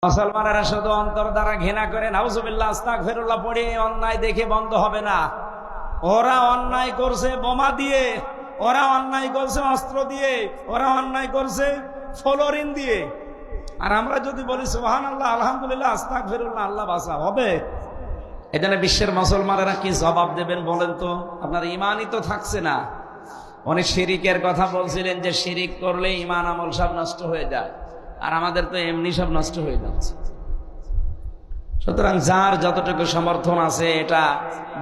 মুসলমানেরা শুধু অন্তর দ্বারা ঘৃণা করে নাউজুবিল্লাহ আস্তাগফিরুল্লাহ পড়ে অন্যায় দেখে বন্ধ হবে না। ওরা অন্যায় করছে বোমা দিয়ে, ওরা অন্যায় করছে অস্ত্র দিয়ে, ওরা অন্যায় করছে ফ্লোরিন দিয়ে, আর আমরা যদি বলি সুবহানাল্লাহ আলহামদুলিল্লাহ আস্তাগফিরুল্লাহ আল্লাহ বাঁচা হবে। এখানে বিশ্বের মুসলমানেরা কি জবাব দেবেন বলেন তো? আপনার ইমানই তো থাকছে না। উনি শিরিকের কথা বলছিলেন যে শিরিক করলে ইমান আমল সব নষ্ট হয়ে যায়, আর আমাদের তো এমনি সব নষ্ট হয়ে যাচ্ছে। সুতরাং যার যতটুকু সমর্থন আছে, এটা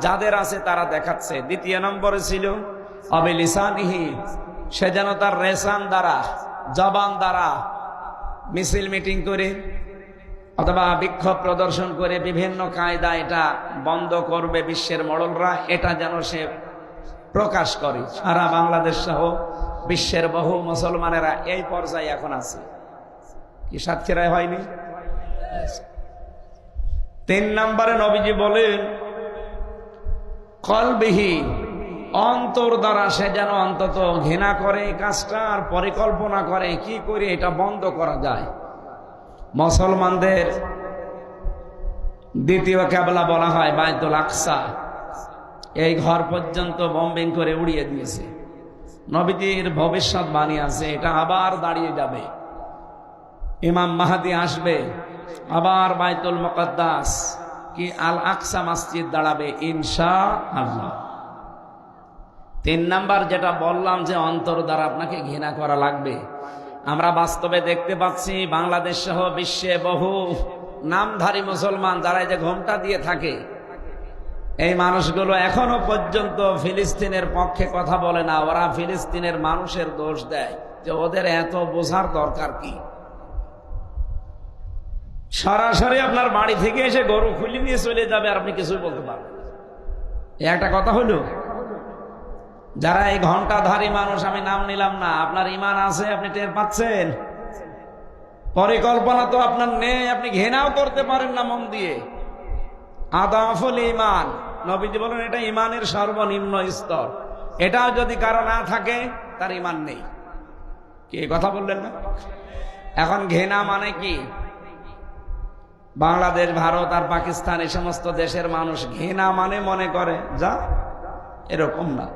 যাদের আছে তারা দেখাচ্ছে। দ্বিতীয় নম্বরে ছিল অবিলিসানিহি, সে যেন তার রেসান দ্বারা, জবান দ্বারা মিছিল মিটিং করে অথবা বিক্ষোভ প্রদর্শন করে বিভিন্ন কায়দা এটা বন্ধ করবে বিশ্বের মডলরা, এটা যেন সে প্রকাশ করে। সারা বাংলাদেশ সহ বিশ্বের বহু মুসলমানেরা এই পর্যায়ে এখন আছে। কি সাতক্ষীরায় হয়নি? 3 নম্বরে নবীজি বলেন কলবিহি, অন্তর দ্বারা সে যেন অন্তত ঘৃণা করে কাজটা আর পরিকল্পনা করে কি করে এটা বন্ধ করা যায়। মুসলমানদের দ্বিতীয় কেবলা বলা হয় বাইতুল আকসা। এই ঘর পর্যন্ত বম্বিং করে উড়িয়ে দিয়েছে। নবীজির ভবিষ্যৎবাণী আছে, এটা আবার দাঁড়িয়ে যাবে। ইমাম মাহদি আসবে, আবার বাইতুল মুকদ্দাস কি আল আকসা মসজিদ দাঁড়াবে ইনশাআল্লাহ। 3 নাম্বার যেটা বললাম যে অন্তর দ্বারা আপনাকে ঘৃণা করা লাগবে। আমরা বাস্তবে দেখতে পাচ্ছি বাংলাদেশ সহ বিশ্বে বহু নামধারী মুসলমান যারা এই যে ঘোমটা দিয়ে থাকে, এই মানুষগুলো এখনো পর্যন্ত ফিলিস্তিনের পক্ষে কথা বলে না। ওরা ফিলিস্তিনের মানুষের দোষ দেয় যে ওদের এত বোঝার দরকার কি। সরাসরি আপনার বাড়ি থেকে এসে গরু খুলি নিয়ে চলে যাবে আর আপনি কিছুই বলতে পারবেন। এই একটা কথা হলো। যারা এই ঘন্টাধারী মানুষ, আমি নাম নিলাম না, আপনার ইমান আছে, আপনি টের পাচ্ছেন। পরিকল্পনা তো আপনার নেই, আপনি ঘৃণাও করতে পারেন না মন দিয়ে। আদাফুল ইমান, নবীজি বলেন এটা ইমানের সর্বনিম্ন স্তর। এটাও যদি কারো না থাকে তার ইমান নেই। কি কথা বললেন না? এখন ঘৃণা মানে কি? বাংলাদেশ, ভারত আর পাকিস্তান এই সমস্ত দেশের মানুষ ঘৃণা মানে মনে করে যা, এরকম না।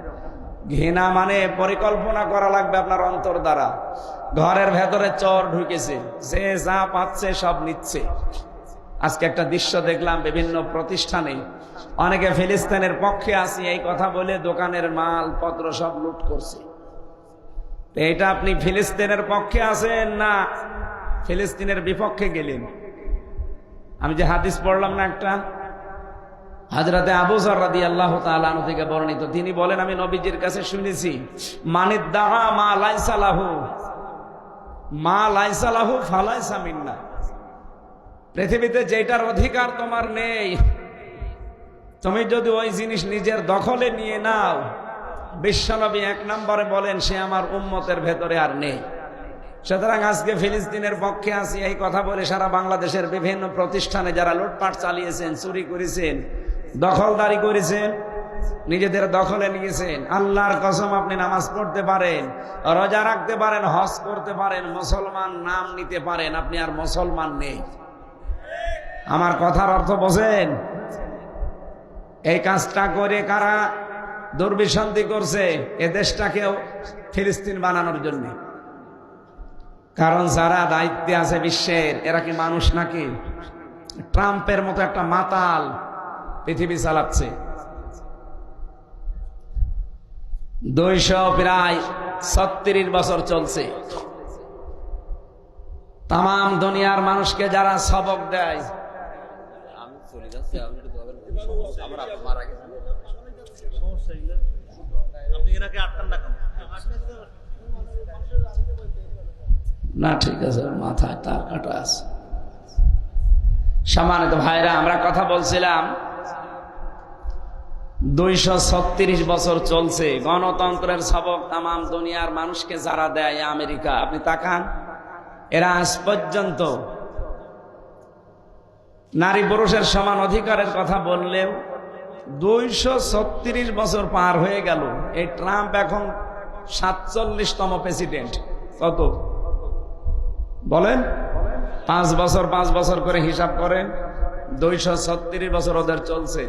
ঘৃণা মানে পরিকল্পনা করা লাগবে আপনার অন্তর দ্বারা। ঘরের ভেতরে চোর ঢুকেছে, যে যা পাচ্ছে সব নিচ্ছে। আজকে একটা দৃশ্য দেখলাম বিভিন্ন প্রতিষ্ঠানে, অনেকে ফিলিস্তিনের পক্ষে আছি এই কথা বলে দোকানের মাল পত্র সব লুট করছে। এটা আপনি ফিলিস্তিনের পক্ষে আছেন না ফিলিস্তিনের বিপক্ষে গেলেন? আমি যে হাদিস পড়লাম না একটা, হযরতে আবু যর রাদিয়াল্লাহু তাআলা আনহু থেকে বর্ণিত, তিনি বলেন আমি নবীজির কাছে শুনেছি মানিদ্দাআ মা লাইসা লাহু ফালাইসা মিন্না। পৃথিবীতে যেটার অধিকার তোমার নেই, তুমি যদি ওই জিনিস নিজের দখলে নিয়ে নাও, বিশ্বনবী 1 নম্বরে বলেন সে আমার উম্মতের ভেতরে আর নেই। সুতরাং আজকে ফিলিস্তিনের পক্ষে আছি এই কথা বলে সারা বাংলাদেশের বিভিন্ন প্রতিষ্ঠানে যারা লুটপাট চালিয়েছেন, চুরি করেছেন, দখলদারি করেছেন, নিজেদের দখলে নিয়েছেন, আল্লাহর কসম আপনি নামাজ পড়তে পারেন, রোজা রাখতে পারেন, হজ করতে পারেন, মুসলমান নাম নিতে পারেন, আপনি আর মুসলমান নেই। আমার কথার অর্থ বোঝেন? এই কাজটা করে কারা দুর্বিসন্ধি করছে এ দেশটাকেও ফিলিস্তিন বানানোর জন্য। কারণ যারা দায়িত্বে আছে বিশ্বের, এরা কি মানুষ নাকি? ট্রাম্পের মতো একটা মাতাল পৃথিবী চালাচ্ছে। 236 বছর চলছে। তাম দুনিয়ার মানুষকে যারা সবক দেয়, না ঠিক আছে, মাথায় তার কাটা আছে। সম্মানিত ভাইরা, আমরা কথা বলছিলাম 236 বছর চলছে গণতন্ত্রের সবক তাম দুনিয়ার মানুষকে যারা দেয় আমেরিকা। আপনি তাকান, এরা আজ পর্যন্ত নারী পুরুষের সমান অধিকারের কথা বললেও 236 বছর পার হয়ে গেল। এই ট্রাম্প এখন 47তম প্রেসিডেন্ট। কত বলেন? 5 বছর করে হিসাব করেন, 236 বছর ওদের চলছে,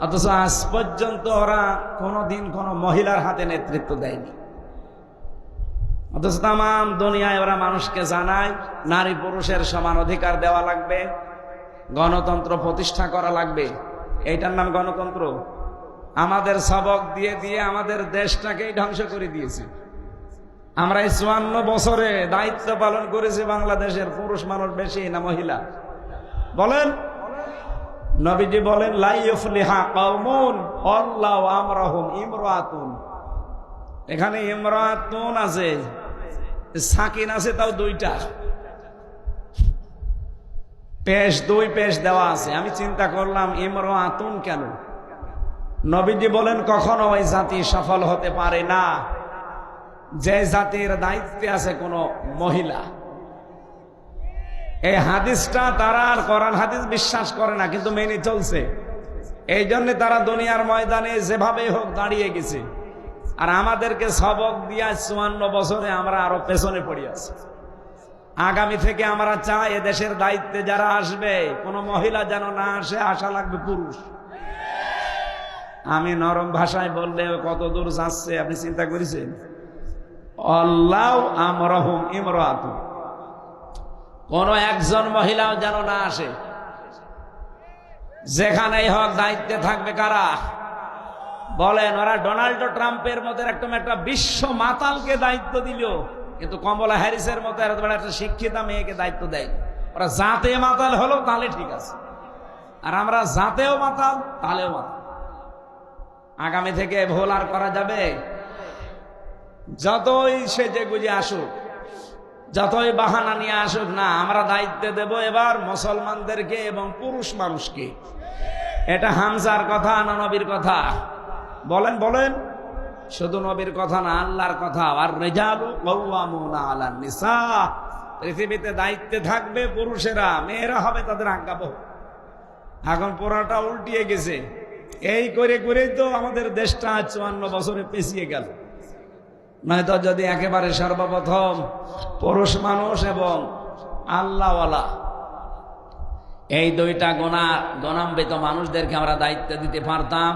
অথচ আজ পর্যন্ত ওরা কোনোদিন কোনো মহিলার হাতে নেতৃত্ব দেয়নি। অথচ তাম দুনিয়ায় ওরা মানুষকে জানায় নারী পুরুষের সমান অধিকার দেওয়া লাগবে, গণতন্ত্র প্রতিষ্ঠা করা লাগবে। এইটার নাম গণতন্ত্র? আমাদের সবক দিয়ে দিয়ে আমাদের দেশটাকেই ধ্বংস করে দিয়েছে। আমরা এই 54 বছরে দায়িত্ব পালন করেছি, বাংলাদেশের পুরুষ মানুষ বেশি না মহিলা? বলেন। নবীজি বলেন লা ইউফলিহা কওমুন আল্লাহু আমরাহুম ইমরাতুন। এখানে ইমরাতুন আছে, সাকিন আছে, তাও 2টা পেশ, 2 পেশ দেওয়া আছে। আমি চিন্তা করলাম ইমরাতুন কেন? নবীজি বলেন কখনো ওই জাতি সফল হতে পারে না যে জাতির দায়িত্বে আছে কোনো মহিলা। এই হাদিসটা তারা আর কোরআন হাদিস বিশ্বাস করে না, কিন্তু মেনে চলছে। এই জন্য তারা দুনিয়ার ময়দানে যেভাবে হোক দাঁড়িয়ে গেছে, আর আমাদেরকে সবক দিয়া 54 বছরে আমরা আরো পেছনে পড়ে আছি। আগামী থেকে আমরা চাই এদেশের দায়িত্বে যারা আসবে কোনো মহিলা যেন না আসে, আসা লাগবে পুরুষ। আমি নরম ভাষায় বললে কত দূর যাচ্ছে আপনি চিন্তা করেছেন? আল্লাহু আমরাহুম ইমরাতুন, কোন একজন মহিলাও যেন না আসে। যেখানেই হোক দায়িত্বে থাকবে কারা? বলেন। ওরা ডোনাল্ড ট্রাম্পের মতো একটা বিশ্ব মাতালকে দায়িত্ব দিল, কিন্তু কমলা হ্যারিসের মতো একটা শিক্ষিতা মেয়েকে দায়িত্ব দেয়। ওরা জাতে মাতাল হলো তাহলে ঠিক আছে, আর আমরা জাতেও মাতাল তাহলেও মাতাল। আগামী থেকে ভুল আর করা যাবে? যতই সেজে গুজে আসুক, যতই বাহানা নিয়ে আসুক না, আমরা দায়িত্ব দেব এবার মুসলমানদেরকে এবং পুরুষ মানুষকে। এটা হামজার কথা না নবীর কথা? বলেন বলেন। শুধু নবীর কথা না, আল্লাহর কথা। আর রিজালু কাওয়ামুনা আলান নিসা, পৃথিবীতে দায়িত্বে থাকবে পুরুষেরা, মেয়েরা হবে তাদের আজ্ঞাবহ। এখন পুরাটা উল্টিয়ে গেছে। এই করে করেই তো আমাদের দেশটা 54 বছরে পেছিয়ে গেল। নয়তো যদি একেবারে সর্বপ্রথম পুরুষ মানুষ এবং আল্লাহওয়ালা এই 2টা গুণান্বিত মানুষদেরকে আমরা দায়িত্ব দিতে পারতাম,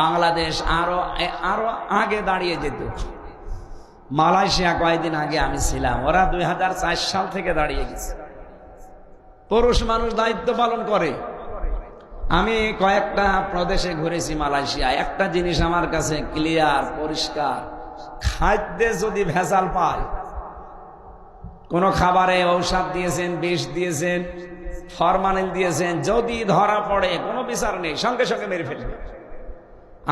বাংলাদেশ আরো আগে দাঁড়িয়ে যেত। মালয়েশিয়া কয়েকদিন আগে আমি ছিলাম, ওরা 2004 সাল থেকে দাঁড়িয়ে গেছে। পুরুষ মানুষ দায়িত্ব পালন করে। আমি কয়েকটা প্রদেশে ঘুরেছি মালয়েশিয়া, একটা জিনিস আমার কাছে ক্লিয়ার, পরিষ্কার। খাদ্যে যদি ভেজাল পায়, কোন খাবারে ঔষধ দিয়েছেন, বিষ দিয়েছেন, ফরমালিন দিয়েছেন, যদি ধরা পড়ে কোনো বিচার নেই, সঙ্গে সঙ্গে মেরে ফেলবে।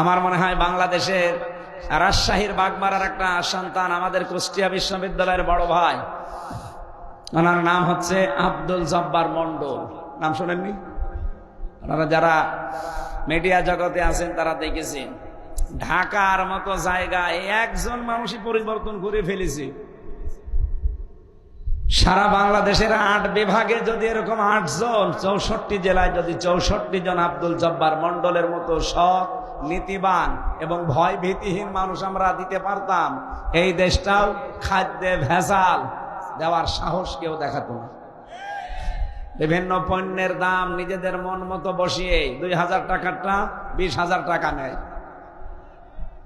আমার মনে হয় বাংলাদেশের রাজশাহীর বাগমারার একটা সন্তান, আমাদের কুষ্টিয়া বিশ্ববিদ্যালয়ের বড় ভাই, ওনার নাম হচ্ছে আব্দুল জব্বার মন্ডল। নাম শোনেননি? আপনারা যারা মিডিয়া জগতে আছেন তারা দেখেছেন। ঢাকার মতো জায়গায় একজন মানুষই পরিবর্তন করে ফেলেছে। সারা বাংলাদেশের 8 বিভাগে যদি এরকম 8 জন, 64 জেলায় যদি 64 জন আব্দুল জব্বার মন্ডলের মতো সৎ, নীতিবান এবং ভয় ভীতিহীন মানুষ আমরা দিতে পারতাম, এই দেশটাও খাদ্যে ভেজাল দেওয়ার সাহস কেউ দেখাতো না। বিভিন্ন পণ্যের দাম নিজেদের মন মতো বসিয়ে 2000 টাকারটা 20,000 টাকা নেয়।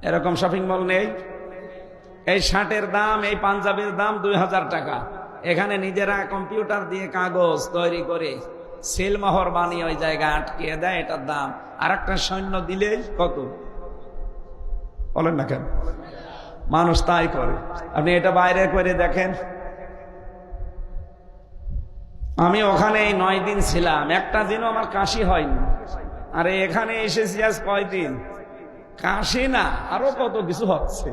এরকম শপিং মল নেই? এই শার্টের দাম, এই পাঞ্জাবির দাম 2000 টাকা। এখানে নিজেরা কম্পিউটার দিয়ে কাগজ তৈরি করে সিলমোহর বানিয়ে ওই জায়গায় আটকিয়ে দেয়, এটার দাম। আর একটা সৈন্য দিলেই কত? বলেন না কেন? মানুষ তাই করে। আপনি এটা বাইরে করে দেখেন। আমি ওখানে এই 9 দিন ছিলাম, একটা দিনও আমার কাশি হয়নি। আরে এখানে এসেছি আজ কয়দিন, কাশি না আরো কত কিছু হচ্ছে।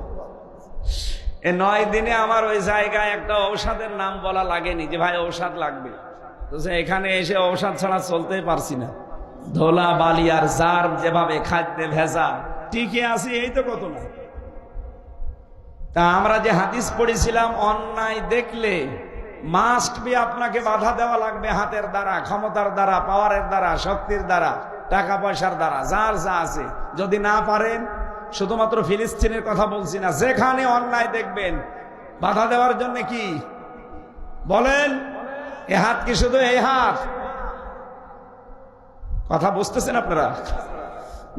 এই 9 দিনে আমার ওই জায়গায় একটা ঔষধের নাম বলা লাগেনি যে ভাই ঔষধ লাগবে। তো এখানে এসে ঔষধ ছাড়া চলতেই পারছি না। ধোলা বালি আর জার্ম যেভাবে খাদ্যে ভেজা, টিকে আসি এই তো কত না। তা আমরা যে হাদিস পড়েছিলাম, অন্যায় দেখলে মাস্ট বি আপনাকে বাধা দেওয়া লাগবে, হাতের দ্বারা, ক্ষমতার দ্বারা, পাওয়ারের দ্বারা, শক্তির দ্বারা, টাকা পয়সার দ্বারা, যার যা আছে। যদি না পারেন, শুধুমাত্র ফিলিস্তিনের কথা বলছি না, যেখানে অন্যায় দেখবেন বাধা দেওয়ার জন্য কি বলেন? এ হাত কি শুধু এই হাত? কথা বুঝতেছেন আপনারা?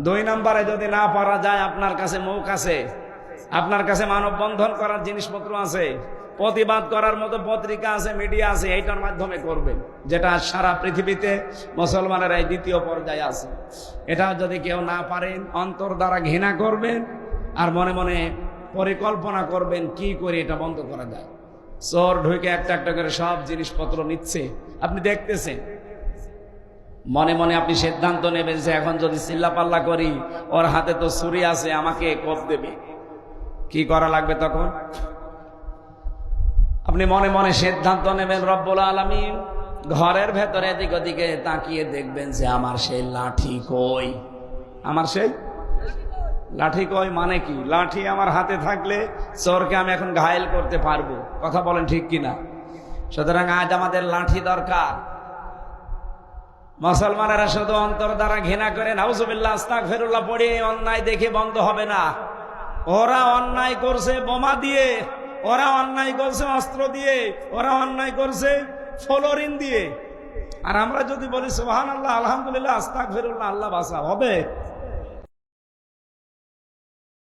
2 নম্বরে যদি না পারা যায়, আপনার কাছে মুখ আছে, আপনার কাছে মানববন্ধন করার জিনিসপত্র আছে, প্রতিবাদ করার মতো পত্রিকা আছে, মিডিয়া আছে, এইটার মাধ্যমে করবেন, যেটা সারা পৃথিবীতে মুসলমানের এই 2য় পর্যায়ে আছে। এটা যদি কেউ না পারেন, অন্তর দ্বারা ঘৃণা করবেন আর মনে মনে পরিকল্পনা করবেন কি করে এটা বন্ধ করা যায়। চোর ঢুকে একটা একটা করে সব জিনিসপত্র নিচ্ছে, আপনি দেখতেছেন। মনে মনে আপনি সিদ্ধান্ত নেবেন যে এখন যদি চিল্লাপাল্লা করি, ওর হাতে তো ছুরি আছে, আমাকে কোপ দেবে। কি করা লাগবে তখন? আপনি মনে মনে সিদ্ধান্ত নেবেন, রব্বুল আলামিন ঘরের ভেতরে এদিক ওদিকে তাকিয়ে দেখবেন যে আমার সেই লাঠি কই, আমার সেই লাঠি কই। মানে কি? লাঠি আমার হাতে থাকলে চোরকে আমি এখন ঘায়েল করতে পারবো। কথা বলেন ঠিক কিনা? সুতরাং আজ আমাদের লাঠি দরকার। মুসলমানেরা শুধু অন্তর দ্বারা ঘৃণা করে নাউজুবিল্লাহ আস্তাগফিরুল্লাহ পড়ে অন্যায় দেখে বন্ধ হবে না। ওরা অন্যায় করছে বোমা দিয়ে, ওরা অন্যায় করছে অস্ত্র দিয়ে, ওরা অন্যায় করছে ফ্লোরিন দিয়ে, আর আমরা যদি বলি সুবহানাল্লাহ, আলহামদুলিল্লাহ, আস্তাগফিরুল্লাহ, আল্লাহ বাঁচাও, হবে?